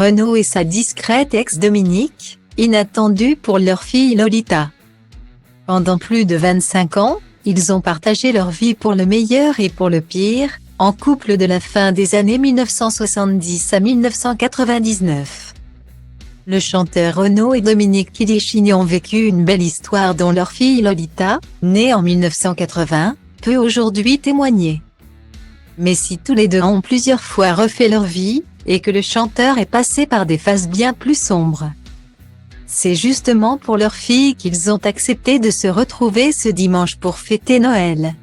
Renaud et sa discrète ex Dominique, inattendus pour leur fille Lolita. Pendant plus de 25 ans, ils ont partagé leur vie pour le meilleur et pour le pire, en couple de la fin des années 1970 à 1999. Le chanteur Renaud et Dominique Kilicchini ont vécu une belle histoire dont leur fille Lolita, née en 1980, peut aujourd'hui témoigner. Mais si tous les deux ont plusieurs fois refait leur vie, et que le chanteur est passé par des phases bien plus sombres, c'est justement pour leur fille qu'ils ont accepté de se retrouver ce dimanche pour fêter Noël.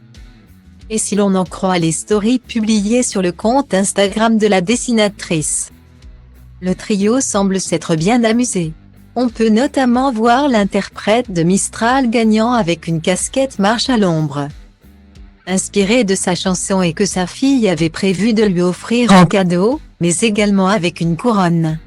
Et si l'on en croit les stories publiées sur le compte Instagram de la dessinatrice, le trio semble s'être bien amusé. On peut notamment voir l'interprète de Mistral gagnant avec une casquette marche à l'ombre, inspirée de sa chanson et que sa fille avait prévu de lui offrir en cadeau, mais également avec une couronne.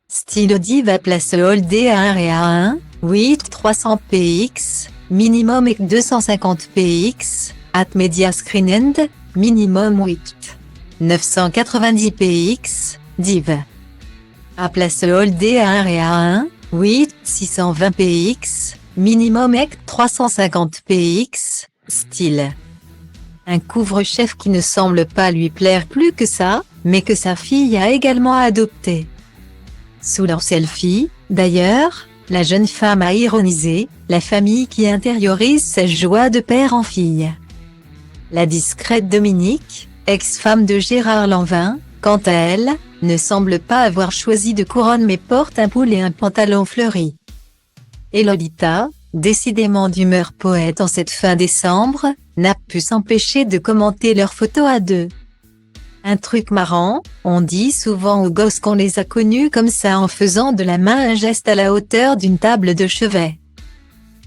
Style Diva place Holdé à 1 Réa 1, 8 300 px, minimum et 250 px, at Media Screen End, minimum 8 990 px, div. À place Holdé à 1 Réa 1, 8 620 px, minimum et 350 px, style. Un couvre-chef qui ne semble pas lui plaire plus que ça, mais que sa fille a également adopté. Sous leur selfie, d'ailleurs, la jeune femme a ironisé « la famille qui intériorise sa joie de père en fille ». La discrète Dominique, ex-femme de Gérard Lanvin, quant à elle, ne semble pas avoir choisi de couronne mais porte un pull et un pantalon fleuri. Et Lolita, décidément d'humeur poète en cette fin décembre, n'a pu s'empêcher de commenter leurs photos à deux. Un truc marrant, on dit souvent aux gosses qu'on les a connus comme ça en faisant de la main un geste à la hauteur d'une table de chevet.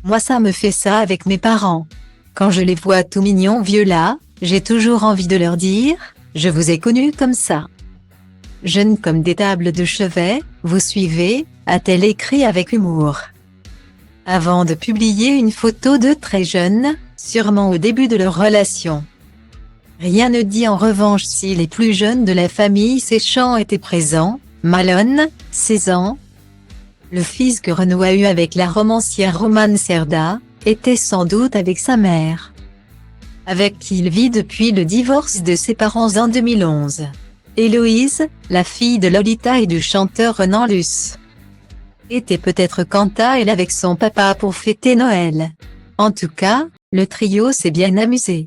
Moi ça me fait ça avec mes parents. Quand je les vois tout mignons vieux là, j'ai toujours envie de leur dire « Je vous ai connus comme ça ». Jeunes comme des tables de chevet, vous suivez, a-t-elle écrit avec humour. Avant de publier une photo de très jeunes, sûrement au début de leur relation. Rien ne dit en revanche si les plus jeunes de la famille Séchant étaient présents. Malone, 16 ans, le fils que Renaud a eu avec la romancière Romane Cerda, était sans doute avec sa mère, avec qui il vit depuis le divorce de ses parents en 2011. Héloïse, la fille de Lolita et du chanteur Renan Luce, était peut-être quant à elle avec son papa pour fêter Noël. En tout cas, le trio s'est bien amusé.